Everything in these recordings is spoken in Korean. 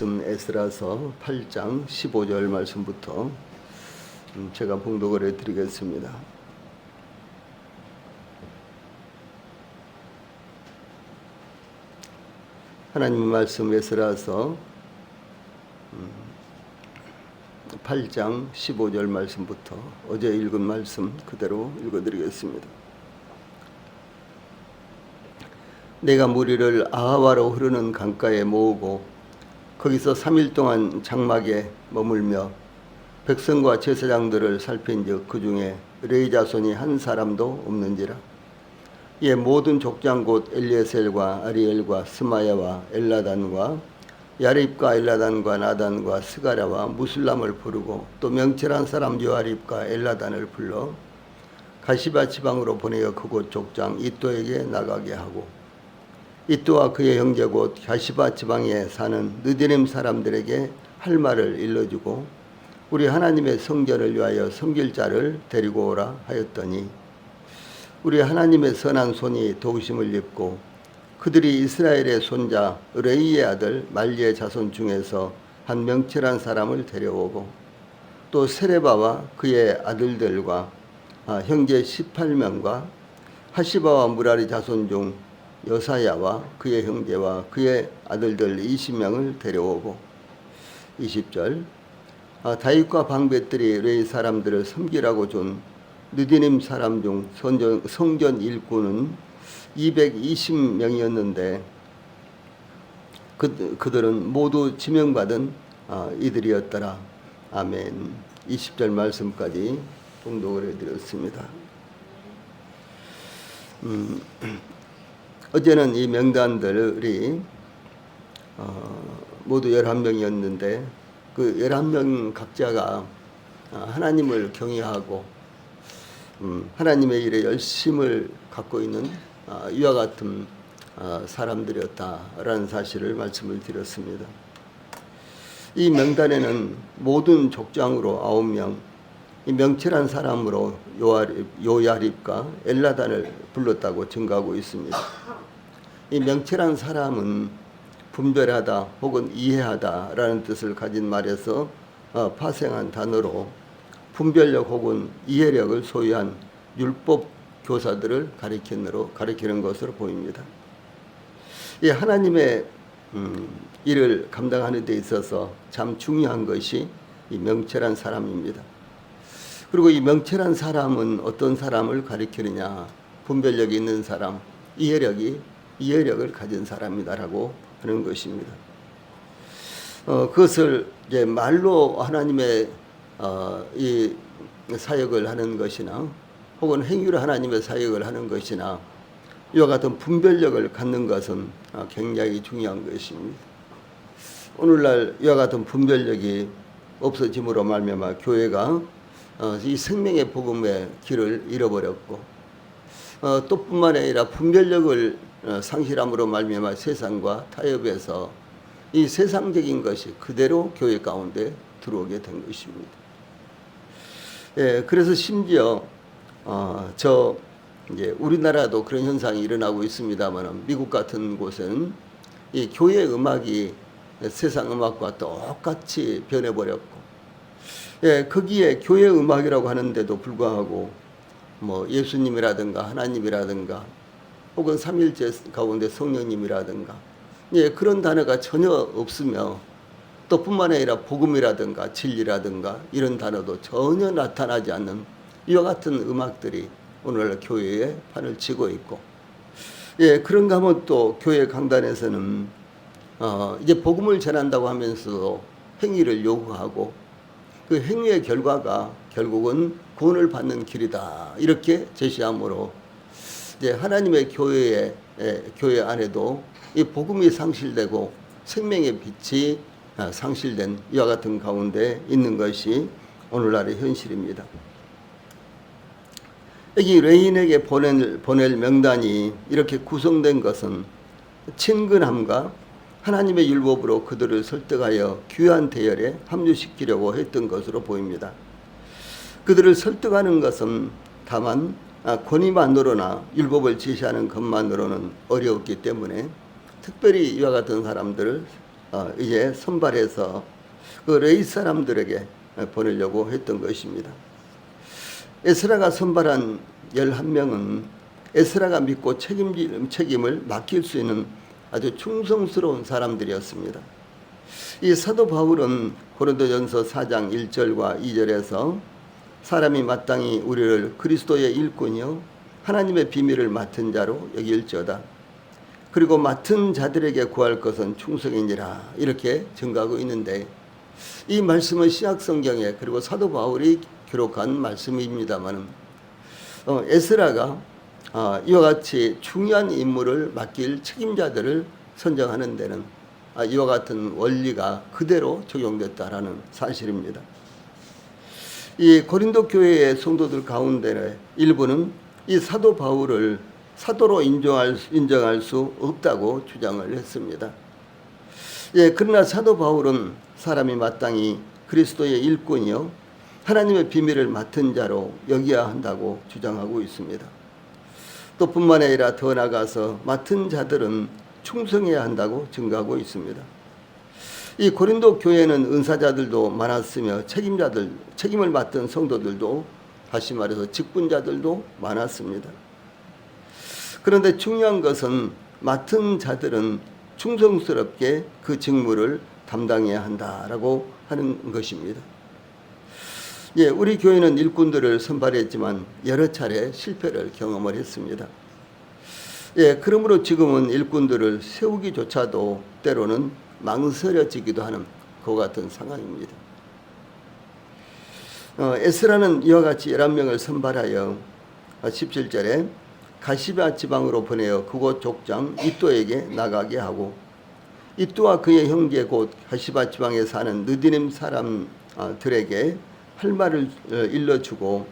말씀 에스라서 8장 15절 말씀부터 제가 봉독을 해드리겠습니다. 하나님 말씀 에스라서 8장 15절 말씀부터 어제 읽은 말씀 그대로 읽어드리겠습니다. 내가 무리를 아하와로 흐르는 강가에 모으고 거기서 3일 동안 장막에 머물며 백성과 제사장들을 살핀즉 그 중에 레위 자손이 한 사람도 없는지라. 이에 모든 족장 곧 엘리에셀과 아리엘과 스마야와 엘라단과 야립과 엘라단과 나단과 스가랴와 무술람을 부르고 또 명철한 사람 요아립과 엘라단을 불러 가시바 지방으로 보내어 그곳 족장 이또에게 나가게 하고 이또와 그의 형제 곧 가시바 지방에 사는 느디림 사람들에게 할 말을 일러주고 우리 하나님의 성전을 위하여 섬길 자를 데리고 오라 하였더니 우리 하나님의 선한 손이 도우심을 입고 그들이 이스라엘의 손자 레이의 아들 말리의 자손 중에서 한 명철한 사람을 데려오고 또 세레바와 그의 아들들과 형제 18명과 하시바와 무라리 자손 중 여사야와 그의 형제와 그의 아들들 20명을 데려오고 20절 다윗과 방벳들이 레위 사람들을 섬기라고 준 느디님 사람 중 성전 일꾼은 220명이었는데 그들은 모두 지명받은 이들이었더라. 아멘. 20절 말씀까지 봉독을 해드렸습니다. 어제는 이 명단들이 모두 11명이었는데 그 11명 각자가 하나님을 경외하고 하나님의 일에 열심을 갖고 있는 이와 같은 사람들이었다라는 사실을 말씀을 드렸습니다. 이 명단에는 모든 족장으로 9명, 이 명철한 사람으로 요야립과 엘라단을 불렀다고 증거하고 있습니다. 이 명철한 사람은 분별하다 혹은 이해하다라는 뜻을 가진 말에서 파생한 단어로 분별력 혹은 이해력을 소유한 율법 교사들을 가리키는 것으로 보입니다. 이 하나님의 일을 감당하는 데 있어서 참 중요한 것이 이 명철한 사람입니다. 그리고 이 명철한 사람은 어떤 사람을 가리키느냐? 분별력이 있는 사람, 이해력을 가진 사람이다라고 하는 것입니다. 그것을 이제 말로 하나님의 이 사역을 하는 것이나 혹은 행위로 하나님의 사역을 하는 것이나 이와 같은 분별력을 갖는 것은 굉장히 중요한 것입니다. 오늘날 이와 같은 분별력이 없어짐으로 말미암아 교회가 이 생명의 복음의 길을 잃어버렸고 또 뿐만 아니라 분별력을 상실함으로 말미암아 세상과 타협해서 이 세상적인 것이 그대로 교회 가운데 들어오게 된 것입니다. 예, 그래서 심지어 이제 우리나라도 그런 현상이 일어나고 있습니다만 미국 같은 곳은 이 교회 음악이 세상 음악과 똑같이 변해버렸고, 예, 거기에 교회 음악이라고 하는데도 불구하고 뭐 예수님이라든가 하나님이라든가 혹은 삼일체 가운데 성령님이라든가 예, 그런 단어가 전혀 없으며 또 뿐만 아니라 복음이라든가 진리라든가 이런 단어도 전혀 나타나지 않는 이와 같은 음악들이 오늘날 교회에 판을 치고 있고, 예, 그런가 하면 또 교회 강단에서는 이제 복음을 전한다고 하면서도 행위를 요구하고 그 행위의 결과가 결국은 구원을 받는 길이다 이렇게 제시함으로 이제 하나님의 교회 안에도 이 복음이 상실되고 생명의 빛이 상실된 이와 같은 가운데 있는 것이 오늘날의 현실입니다. 여기 레인에게 보낼 명단이 이렇게 구성된 것은 친근함과 하나님의 율법으로 그들을 설득하여 귀한 대열에 합류시키려고 했던 것으로 보입니다. 그들을 설득하는 것은 다만 권위만으로나 율법을 지시하는 것만으로는 어려웠기 때문에 특별히 이와 같은 사람들을 이제 선발해서 그 레위 사람들에게 보내려고 했던 것입니다. 에스라가 선발한 11명은 에스라가 믿고 책임을 맡길 수 있는 아주 충성스러운 사람들이었습니다. 이 사도 바울은 고린도전서 4장 1절과 2절에서 사람이 마땅히 우리를 그리스도의 일꾼이요 하나님의 비밀을 맡은 자로 여길지어다. 그리고 맡은 자들에게 구할 것은 충성이니라 이렇게 증가하고 있는데, 이 말씀은 신약성경에 그리고 사도 바울이 기록한 말씀입니다만 에스라가 이와 같이 중요한 임무를 맡길 책임자들을 선정하는 데는 이와 같은 원리가 그대로 적용됐다라는 사실입니다. 이 고린도 교회의 성도들 가운데 일부는 이 사도 바울을 사도로 인정할 수 없다고 주장을 했습니다. 그러나 사도 바울은 사람이 마땅히 그리스도의 일꾼이요 하나님의 비밀을 맡은 자로 여겨야 한다고 주장하고 있습니다. 또 뿐만 아니라 더 나아가서 맡은 자들은 충성해야 한다고 증거하고 있습니다. 이 고린도 교회는 은사자들도 많았으며 책임을 맡은 성도들도, 다시 말해서 직분자들도 많았습니다. 그런데 중요한 것은 맡은 자들은 충성스럽게 그 직무를 담당해야 한다라고 하는 것입니다. 우리 교회는 일꾼들을 선발했지만 여러 차례 실패를 경험을 했습니다. 그러므로 지금은 일꾼들을 세우기조차도 때로는 망설여지기도 하는 그와 같은 상황입니다. 에스라는 이와 같이 11명을 선발하여 17절에 가시바 지방으로 보내어 그곳 족장 이또에게 나가게 하고, 이또와 그의 형제 곧 가시바 지방에 사는 느디님 사람들에게 할 말을 일러주고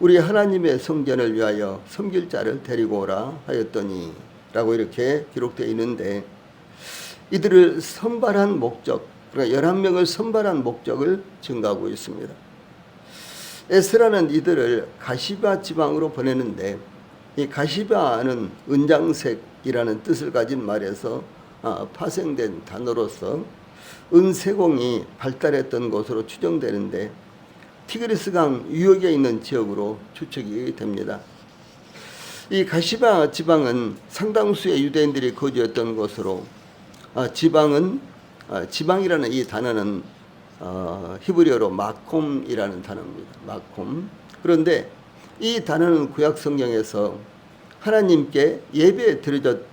우리 하나님의 성전을 위하여 섬길 자를 데리고 오라 하였더니 라고 이렇게 기록되어 있는데, 이들을 선발한 목적, 그러니까 11명을 선발한 목적을 증가하고 있습니다. 에스라는 이들을 가시바 지방으로 보내는데, 이 가시바는 은장색이라는 뜻을 가진 말에서 파생된 단어로서 은세공이 발달했던 곳으로 추정되는데, 티그리스강 유역에 있는 지역으로 추측이 됩니다. 이 가시바 지방은 상당수의 유대인들이 거주했던 곳으로, 지방이라는 이 단어는 히브리어로 마콤이라는 단어입니다. 마콤. 그런데 이 단어는 구약 성경에서 하나님께 예배에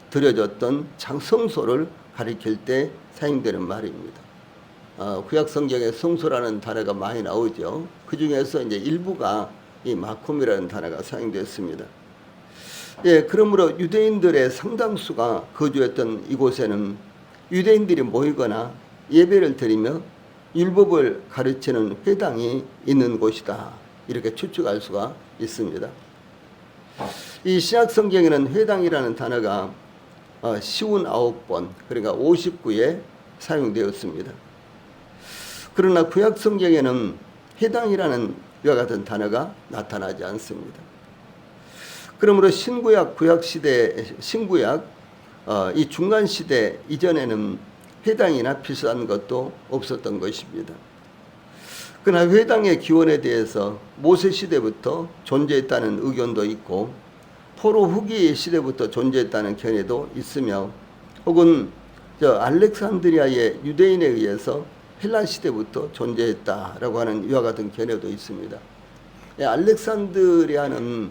드려졌던 성소를 가리킬 때 사용되는 말입니다. 구약 성경에 성소라는 단어가 많이 나오죠. 그 중에서 이제 일부가 이 마콤이라는 단어가 사용됐습니다. 그러므로 유대인들의 상당수가 거주했던 이곳에는 유대인들이 모이거나 예배를 드리며 율법을 가르치는 회당이 있는 곳이다, 이렇게 추측할 수가 있습니다. 이 신약 성경에는 회당이라는 단어가 59번, 그러니까 59에 사용되었습니다. 그러나 구약 성경에는 회당이라는 이와 같은 단어가 나타나지 않습니다. 그러므로 신구약 이 중간 시대 이전에는 회당이나 비슷한 것도 없었던 것입니다. 그러나 회당의 기원에 대해서 모세 시대부터 존재했다는 의견도 있고, 포로 후기 시대부터 존재했다는 견해도 있으며, 혹은 알렉산드리아의 유대인에 의해서 헬라 시대부터 존재했다라고 하는 이와 같은 견해도 있습니다. 알렉산드리아는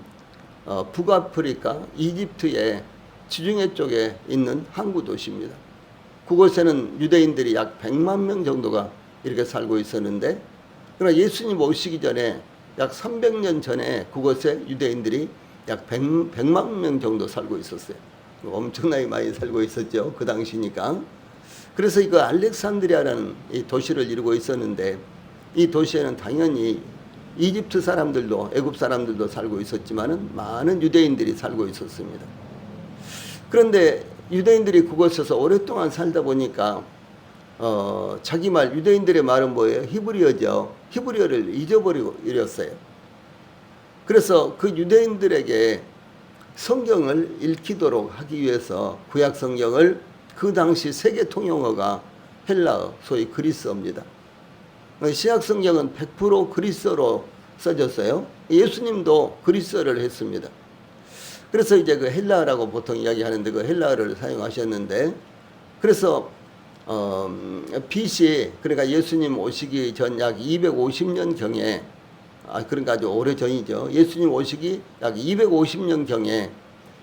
북아프리카 이집트의 지중해 쪽에 있는 항구 도시입니다. 그곳에는 유대인들이 약 100만 명 정도가 이렇게 살고 있었는데, 그러나 예수님 오시기 전에 약 300년 전에 그곳에 유대인들이 약 100만 명 정도 살고 있었어요. 엄청나게 많이 살고 있었죠, 그 당시니까. 그래서 이거 알렉산드리아라는 이 도시를 이루고 있었는데, 이 도시에는 당연히 이집트 사람들도 애굽 사람들도 살고 있었지만은 많은 유대인들이 살고 있었습니다. 그런데 유대인들이 그곳에서 오랫동안 살다 보니까 자기 말, 유대인들의 말은 뭐예요? 히브리어죠. 히브리어를 잊어버리고 이랬어요. 그래서 그 유대인들에게 성경을 읽히도록 하기 위해서 구약 성경을, 그 당시 세계 통용어가 헬라어, 소위 그리스어입니다. 신약 성경은 100% 그리스어로 써졌어요. 예수님도 그리스어를 했습니다. 그래서 이제 그 헬라어라고 보통 이야기하는데 그 헬라어를 사용하셨는데, 그래서 BC, 그러니까 예수님 오시기 전 약 250년 경에, 그러니까 아주 오래 전이죠. 예수님 오시기 약 250년 경에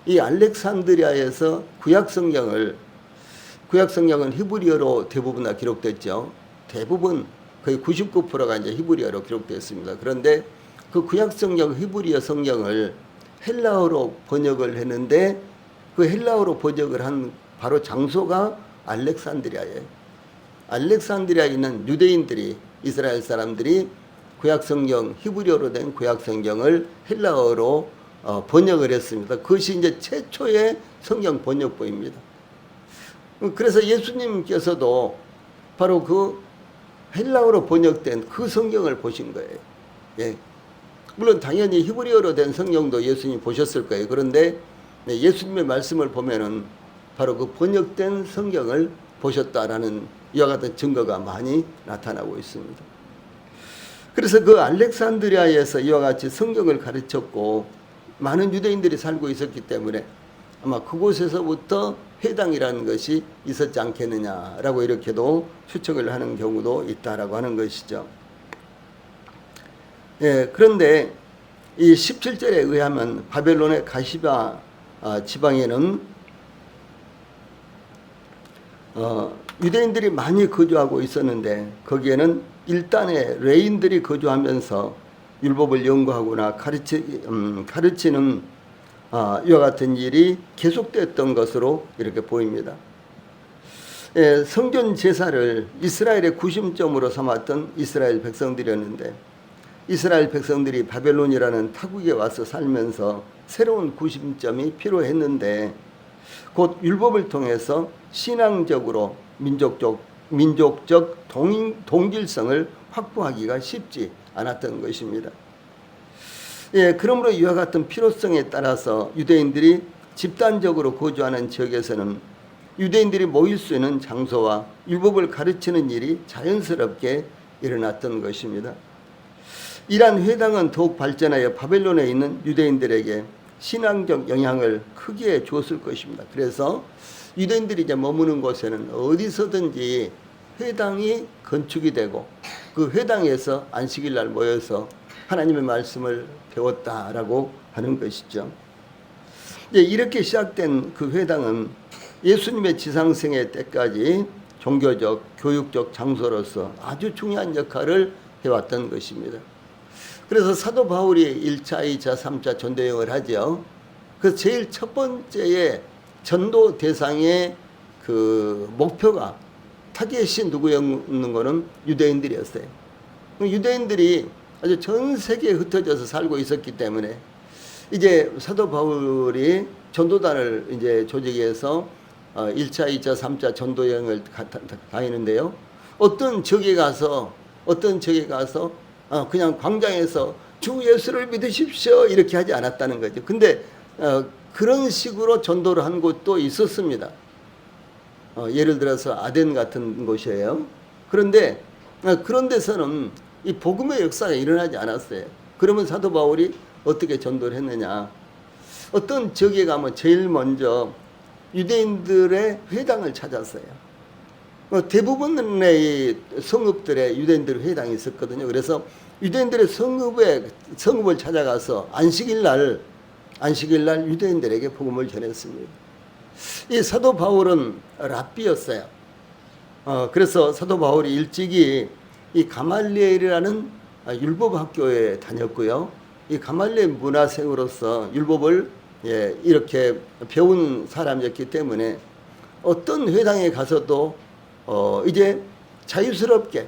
이 알렉산드리아에서 구약 성경은 히브리어로 대부분 다 기록됐죠. 대부분 거의 99%가 이제 히브리어로 기록되었습니다. 그런데 그 구약 성경 히브리어 성경을 헬라어로 번역을 했는데, 그 헬라어로 번역을 한 바로 장소가 알렉산드리아예요. 알렉산드리아에 있는 유대인들이, 이스라엘 사람들이 구약 성경, 히브리어로 된 구약 성경을 헬라어로 번역을 했습니다. 그것이 이제 최초의 성경 번역본입니다. 그래서 예수님께서도 바로 그 헬라어로 번역된 그 성경을 보신 거예요. 예. 물론 당연히 히브리어로 된 성경도 예수님이 보셨을 거예요. 그런데 예수님의 말씀을 보면은 바로 그 번역된 성경을 보셨다라는 이와 같은 증거가 많이 나타나고 있습니다. 그래서 그 알렉산드리아에서 이와 같이 성경을 가르쳤고 많은 유대인들이 살고 있었기 때문에 아마 그곳에서부터 회당이라는 것이 있었지 않겠느냐라고 이렇게도 추측을 하는 경우도 있다라고 하는 것이죠. 예, 그런데 이 17절에 의하면 바벨론의 가시바 지방에는 유대인들이 많이 거주하고 있었는데, 거기에는 일단의 레인들이 거주하면서 율법을 연구하거나 가르치는 이와 같은 일이 계속됐던 것으로 이렇게 보입니다. 예, 성전 제사를 이스라엘의 구심점으로 삼았던 이스라엘 백성들이었는데, 이스라엘 백성들이 바벨론이라는 타국에 와서 살면서 새로운 구심점이 필요했는데, 곧 율법을 통해서 신앙적으로 민족적 동질성을 확보하기가 쉽지 않았던 것입니다. 예, 그러므로 이와 같은 필요성에 따라서 유대인들이 집단적으로 거주하는 지역에서는 유대인들이 모일 수 있는 장소와 율법을 가르치는 일이 자연스럽게 일어났던 것입니다. 이러한 회당은 더욱 발전하여 바벨론에 있는 유대인들에게 신앙적 영향을 크게 주었을 것입니다. 그래서 유대인들이 이제 머무는 곳에는 어디서든지 회당이 건축이 되고, 그 회당에서 안식일 날 모여서 하나님의 말씀을 배웠다라고 하는 것이죠. 이렇게 시작된 그 회당은 예수님의 지상생애 때까지 종교적, 교육적 장소로서 아주 중요한 역할을 해왔던 것입니다. 그래서 사도 바울이 1차, 2차, 3차 전도 여행을 하죠. 그래서 제일 첫 번째의 전도 대상의 그 목표가 타겟이 누구였는 거는 유대인들이었어요. 유대인들이 아주 전 세계에 흩어져서 살고 있었기 때문에 이제 사도 바울이 전도단을 이제 조직해서 1차, 2차, 3차 전도 여행을 다니는데요. 어떤 지역에 가서 그냥 광장에서 주 예수를 믿으십시오 이렇게 하지 않았다는 거죠. 근데 그런 식으로 전도를 한 곳도 있었습니다. 예를 들어서 아덴 같은 곳이에요. 그런데 그런 데서는 이 복음의 역사가 일어나지 않았어요. 그러면 사도 바울이 어떻게 전도를 했느냐? 어떤 지역에 가면 제일 먼저 유대인들의 회당을 찾았어요. 대부분의 성읍들에 유대인들의 회당이 있었거든요. 그래서 유대인들의 성읍을 찾아가서 안식일 날 유대인들에게 복음을 전했습니다. 이 사도 바울은 랍비였어요. 그래서 사도 바울이 일찍이 이 가말리엘이라는 율법 학교에 다녔고요. 이 가말리엘 문화생으로서 율법을 이렇게 배운 사람이었기 때문에 어떤 회당에 가서도 이제 자유스럽게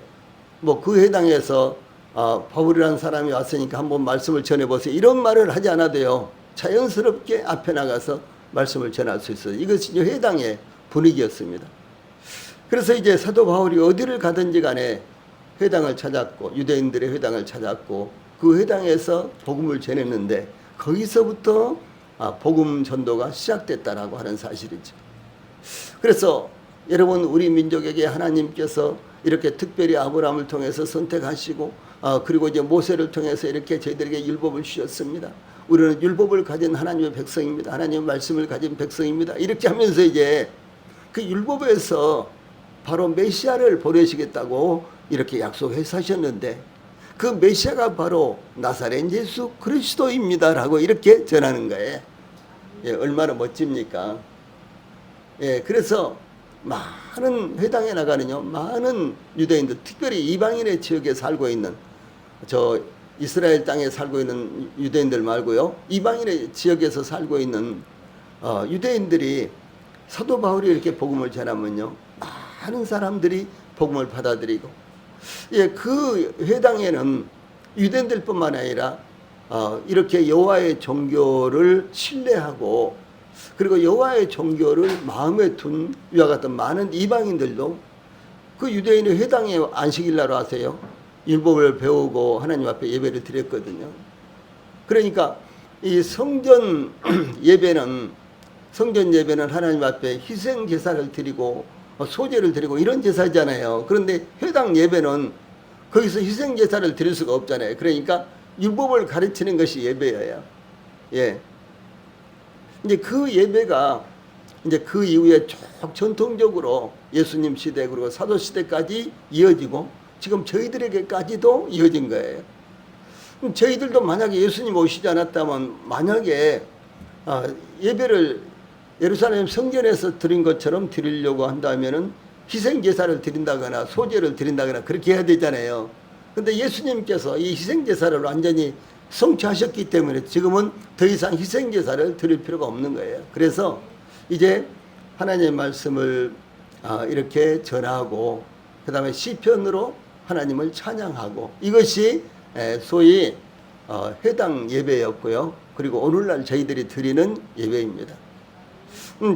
그 회당에서 바울이라는 사람이 왔으니까 한번 말씀을 전해보세요, 이런 말을 하지 않아도요, 자연스럽게 앞에 나가서 말씀을 전할 수 있어요. 이것이 회당의 분위기였습니다. 그래서 이제 사도 바울이 어디를 가든지 간에 회당을 찾았고, 유대인들의 회당을 찾았고, 그 회당에서 복음을 전했는데 거기서부터 복음 전도가 시작됐다라고 하는 사실이죠. 그래서 여러분, 우리 민족에게 하나님께서 이렇게 특별히 아브라함을 통해서 선택하시고 그리고 이제 모세를 통해서 이렇게 저희들에게 율법을 주셨습니다. 우리는 율법을 가진 하나님의 백성입니다. 하나님의 말씀을 가진 백성입니다. 이렇게 하면서 이제 그 율법에서 바로 메시아를 보내시겠다고 이렇게 약속해서 하셨는데, 그 메시아가 바로 나사렛 예수 그리스도입니다라고 이렇게 전하는 거예요. 예, 얼마나 멋집니까? 예, 그래서 많은 회당에 나가는요, 많은 유대인들, 특별히 이방인의 지역에 살고 있는, 저 이스라엘 땅에 살고 있는 유대인들 말고요, 이방인의 지역에서 살고 있는 유대인들이 사도 바울이 이렇게 복음을 전하면요, 많은 사람들이 복음을 받아들이고, 예, 그 회당에는 유대인들뿐만 아니라 이렇게 여호와의 종교를 신뢰하고, 그리고 여호와의 종교를 마음에 둔 이와 같은 많은 이방인들도 그 유대인의 회당에 안식일날 와서요, 율법을 배우고 하나님 앞에 예배를 드렸거든요. 그러니까 이 성전 예배는 하나님 앞에 희생 제사를 드리고 소제를 드리고 이런 제사잖아요. 그런데 회당 예배는 거기서 희생 제사를 드릴 수가 없잖아요. 그러니까 율법을 가르치는 것이 예배예요. 예. 이제 그 예배가 이제 그 이후에 쭉 전통적으로 예수님 시대 그리고 사도 시대까지 이어지고 지금 저희들에게까지도 이어진 거예요. 그럼 저희들도 만약에 예수님 오시지 않았다면, 만약에 예배를 예루살렘 성전에서 드린 것처럼 드리려고 한다면은 희생 제사를 드린다거나 소제를 드린다거나 그렇게 해야 되잖아요. 근데 예수님께서 이 희생 제사를 완전히 성취하셨기 때문에 지금은 더 이상 희생 제사를 드릴 필요가 없는 거예요. 그래서 이제 하나님의 말씀을 이렇게 전하고, 그 다음에 시편으로 하나님을 찬양하고, 이것이 소위 회당 예배였고요. 그리고 오늘날 저희들이 드리는 예배입니다.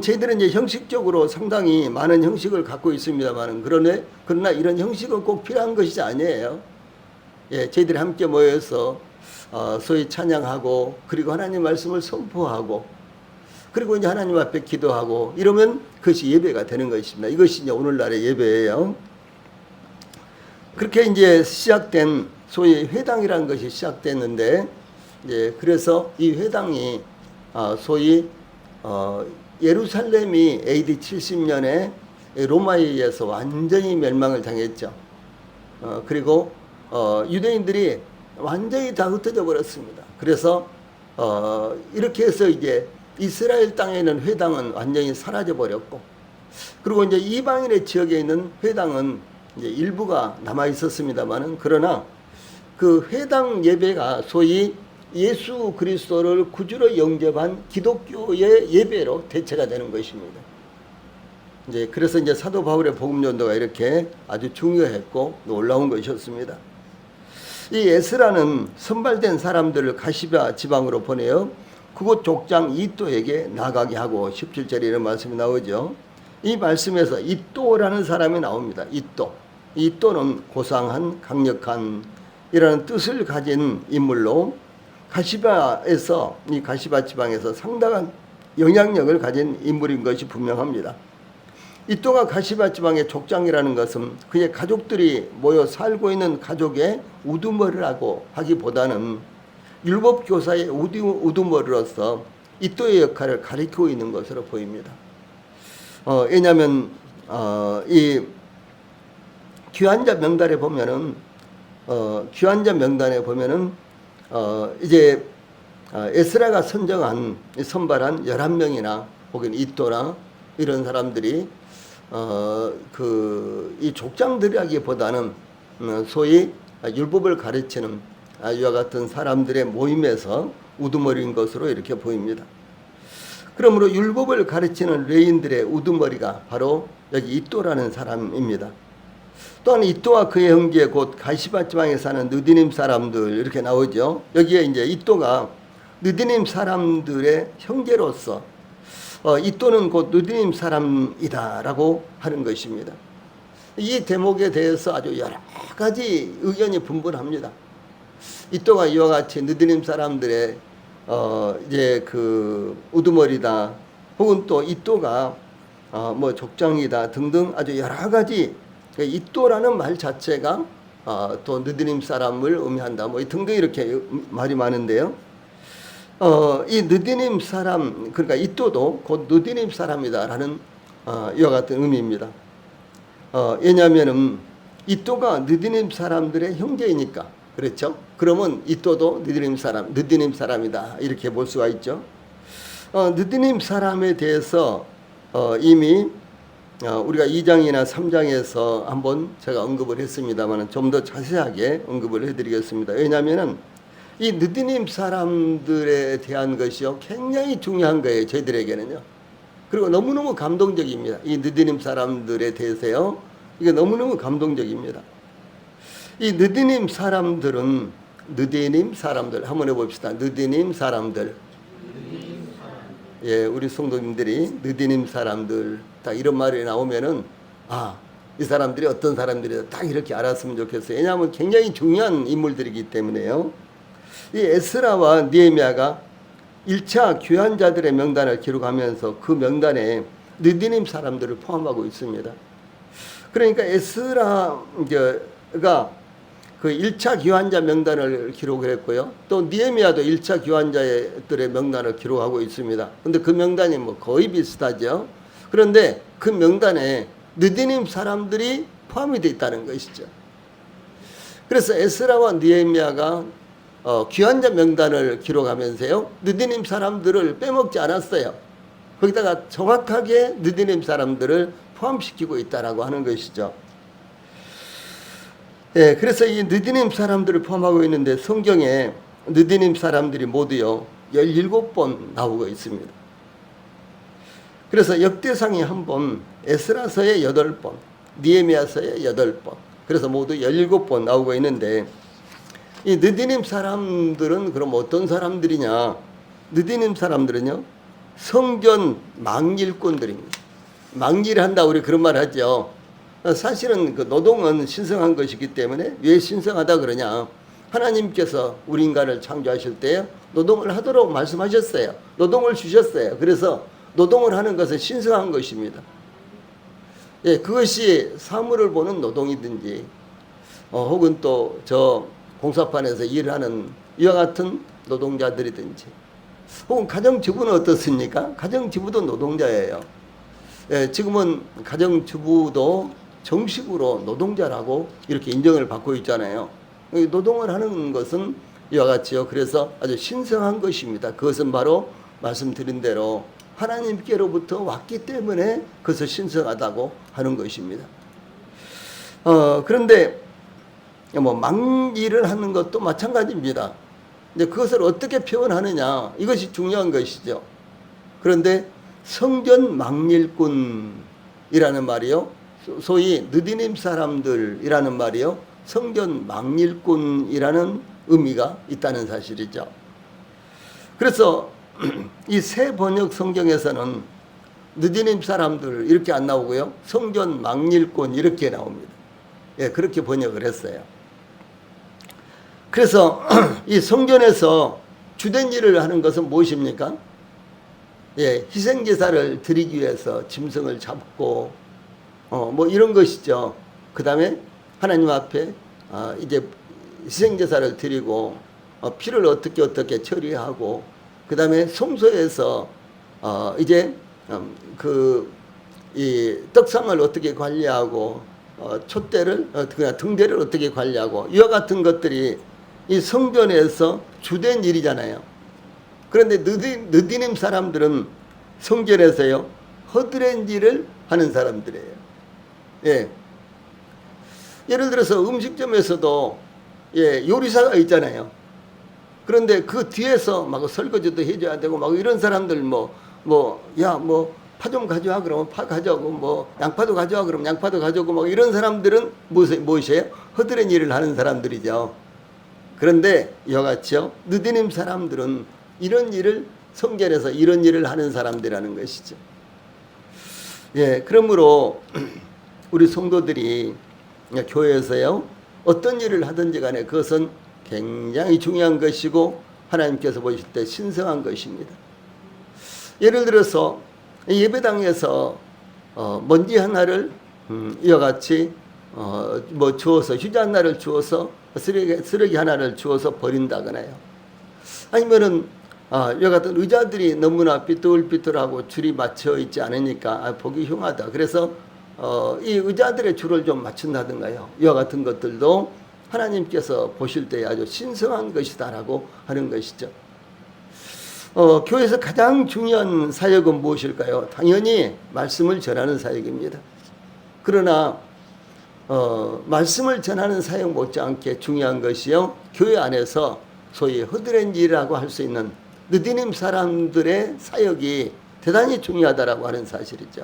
저희들은 이제 형식적으로 상당히 많은 형식을 갖고 있습니다만, 그러나 이런 형식은 꼭 필요한 것이 아니에요. 예, 저희들이 함께 모여서 소위 찬양하고, 그리고 하나님 말씀을 선포하고, 그리고 이제 하나님 앞에 기도하고, 이러면 그것이 예배가 되는 것입니다. 이것이 이제 오늘날의 예배예요. 그렇게 이제 시작된 소위 회당이라는 것이 시작됐는데, 이제 그래서 이 회당이 소위 예루살렘이 AD 70년에 로마에 의해서 완전히 멸망을 당했죠. 그리고 유대인들이 완전히 다 흩어져 버렸습니다. 그래서 이렇게 해서 이제 이스라엘 땅에 있는 회당은 완전히 사라져 버렸고, 그리고 이제 이방인의 지역에 있는 회당은 이제 일부가 남아 있었습니다만은, 그러나 그 회당 예배가 소위 예수 그리스도를 구주로 영접한 기독교의 예배로 대체가 되는 것입니다. 이제 그래서 이제 사도 바울의 복음 전도가 이렇게 아주 중요했고 놀라운 것이었습니다. 이 에스라는 선발된 사람들을 가시바 지방으로 보내어 그곳 족장 이또에게 나가게 하고, 17절에 이런 말씀이 나오죠. 이 말씀에서 이또라는 사람이 나옵니다. 이또는 고상한, 강력한 이라는 뜻을 가진 인물로 가시바에서, 이 가시바 지방에서 상당한 영향력을 가진 인물인 것이 분명합니다. 이또가 가시바 지방의 족장이라는 것은 그의 가족들이 모여 살고 있는 가족의 우두머리라고 하기보다는 율법 교사의 우두머리로서 이또의 역할을 가리키고 있는 것으로 보입니다. 왜냐하면 이 귀환자 명단에 보면은 이제 에스라가 선발한 11명이나 혹은 이또나 이런 사람들이 이 족장들이라기보다는 소위 율법을 가르치는 이와 같은 사람들의 모임에서 우두머리인 것으로 이렇게 보입니다. 그러므로 율법을 가르치는 레인들의 우두머리가 바로 여기 이또라는 사람입니다. 또한 이또와 그의 형제 곧 가시바 지방에 사는 느디님 사람들 이렇게 나오죠. 여기에 이제 이또가 느디님 사람들의 형제로서 이또는 곧 느디님 사람이다라고 하는 것입니다. 이 대목에 대해서 아주 여러 가지 의견이 분분합니다. 이또가 이와 같이 느디님 사람들의 이제 그 우두머리다, 혹은 또 이또가 뭐 족장이다 등등 아주 여러 가지 이또라는 말 자체가 또 느디님 사람을 의미한다 뭐 등등 이렇게 말이 많은데요. 이 느디님 사람 그러니까 이또도 곧 느디님 사람이다라는 이와 같은 의미입니다. 왜냐하면은 이또가 느디님 사람들의 형제이니까 그렇죠. 그러면 이또도 느디님 사람이다 이렇게 볼 수가 있죠. 느디님 사람에 대해서 이미 우리가 2장이나 3장에서 한번 제가 언급을 했습니다만 좀 더 자세하게 언급을 해드리겠습니다. 왜냐하면은 이 느디님 사람들에 대한 것이요 굉장히 중요한 거예요. 저희들에게는요. 그리고 너무너무 감동적입니다. 이 느디님 사람들에 대해서요. 이게 너무너무 감동적입니다. 이 느디님 사람들 한번 해봅시다. 느디님 사람들. 예, 우리 성도님들이 느디님 사람들 딱 이런 말이 나오면은 이 사람들이 어떤 사람들이다 딱 이렇게 알았으면 좋겠어요. 왜냐하면 굉장히 중요한 인물들이기 때문에요. 이 에스라와 느헤미야가 1차 귀환자들의 명단을 기록하면서 그 명단에 느디님 사람들을 포함하고 있습니다. 그러니까 에스라가 그 1차 귀환자 명단을 기록을 했고요. 또 느헤미야도 1차 귀환자들의 명단을 기록하고 있습니다. 근데 그 명단이 뭐 거의 비슷하죠. 그런데 그 명단에 느디님 사람들이 포함이 되어 있다는 것이죠. 그래서 에스라와 느헤미야가 귀환자 명단을 기록하면서요. 느디님 사람들을 빼먹지 않았어요. 거기다가 정확하게 느디님 사람들을 포함시키고 있다라고 하는 것이죠. 예, 그래서 이 느디님 사람들을 포함하고 있는데 성경에 느디님 사람들이 모두요 17번 나오고 있습니다. 그래서 역대상이 한 번, 에스라서에 8번, 느헤미야서에 8번, 그래서 모두 17번 나오고 있는데 이 느디님 사람들은 그럼 어떤 사람들이냐? 느디님 사람들은요 성전 망일꾼들입니다. 망일한다 우리 그런 말 하죠. 사실은 그 노동은 신성한 것이기 때문에 왜 신성하다 그러냐? 하나님께서 우리 인간을 창조하실 때 노동을 하도록 말씀하셨어요. 노동을 주셨어요. 그래서 노동을 하는 것은 신성한 것입니다. 예, 그것이 사물을 보는 노동이든지 혹은 또 저 공사판에서 일하는 이와 같은 노동자들이든지 혹은 가정주부는 어떻습니까? 가정주부도 노동자예요. 예, 지금은 가정주부도 정식으로 노동자라고 이렇게 인정을 받고 있잖아요. 노동을 하는 것은 이와 같이요. 그래서 아주 신성한 것입니다. 그것은 바로 말씀드린 대로 하나님께로부터 왔기 때문에 그것을 신성하다고 하는 것입니다. 그런데 뭐 망일을 하는 것도 마찬가지입니다. 이제 그것을 어떻게 표현하느냐 이것이 중요한 것이죠. 그런데 성전 망일꾼이라는 말이요. 소위 느디님 사람들이라는 말이요. 성전 망일꾼이라는 의미가 있다는 사실이죠. 그래서 이 새 번역 성경에서는 느디님 사람들 이렇게 안 나오고요. 성전 망일꾼 이렇게 나옵니다. 예, 그렇게 번역을 했어요. 그래서 이 성전에서 주된 일을 하는 것은 무엇입니까? 예, 희생제사를 드리기 위해서 짐승을 잡고 뭐 이런 것이죠. 그 다음에 하나님 앞에 이제 희생제사를 드리고 피를 어떻게 처리하고 그 다음에 성소에서 이제 이 떡상을 어떻게 관리하고 촛대를 그냥 등대를 어떻게 관리하고 이와 같은 것들이 이 성전에서 주된 일이잖아요. 그런데 느디님 사람들은 성전에서요 허드렛 일을 하는 사람들이에요. 예. 예를 들어서 음식점에서도 예, 요리사가 있잖아요. 그런데 그 뒤에서 막 설거지도 해줘야 되고 막 이런 사람들 파 좀 가져와 그러면 파 가져오고 뭐 양파도 가져와 그러면 양파도 가져오고 막 이런 사람들은 무엇이에요? 허드렛 일을 하는 사람들이죠. 그런데 이와 같이요 느디님 사람들은 이런 일을 성전에서 이런 일을 하는 사람들이라는 것이죠. 예, 그러므로 우리 성도들이 교회에서요 어떤 일을 하든지 간에 그것은 굉장히 중요한 것이고 하나님께서 보실 때 신성한 것입니다. 예를 들어서 예배당에서 먼지 하나를 이와 같이 뭐 주워서 휴지 하나를 주워서 쓰레기 하나를 주워서 버린다거나요. 아니면은 이와 같은 의자들이 너무나 삐뚤삐뚤하고 줄이 맞춰 있지 않으니까 보기 흉하다. 그래서 이 의자들의 줄을 좀 맞춘다든가요. 이와 같은 것들도 하나님께서 보실 때 아주 신성한 것이다라고 하는 것이죠. 교회에서 가장 중요한 사역은 무엇일까요? 당연히 말씀을 전하는 사역입니다. 그러나 말씀을 전하는 사역 못지않게 중요한 것이요, 교회 안에서 소위 허드렛일이라고 할 수 있는 느디님 사람들의 사역이 대단히 중요하다라고 하는 사실이죠.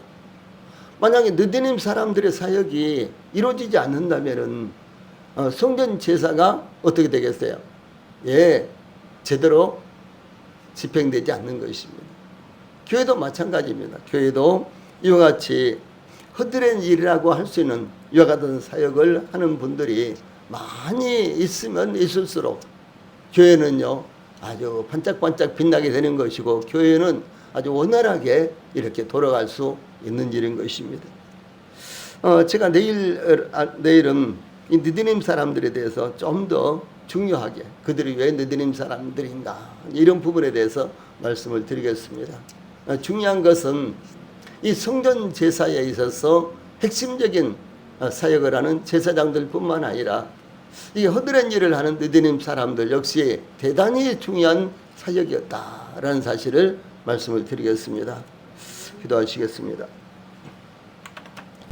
만약에 느디님 사람들의 사역이 이루어지지 않는다면은 성전 제사가 어떻게 되겠어요? 예, 제대로 집행되지 않는 것입니다. 교회도 마찬가지입니다. 교회도 이와 같이 허드렛일이라고 할 수 있는 이와 같은 사역을 하는 분들이 많이 있으면 있을수록 교회는요 아주 반짝반짝 빛나게 되는 것이고, 교회는 아주 원활하게 이렇게 돌아갈 수 있는 일인 것입니다. 제가 내일은 이 느디님 사람들에 대해서 좀 더 중요하게, 그들이 왜 느디님 사람들인가, 이런 부분에 대해서 말씀을 드리겠습니다. 중요한 것은 이 성전 제사에 있어서 핵심적인 사역을 하는 제사장들뿐만 아니라 이 허드렛일을 하는 느디님 사람들 역시 대단히 중요한 사역이었다라는 사실을 말씀을 드리겠습니다. 기도하시겠습니다.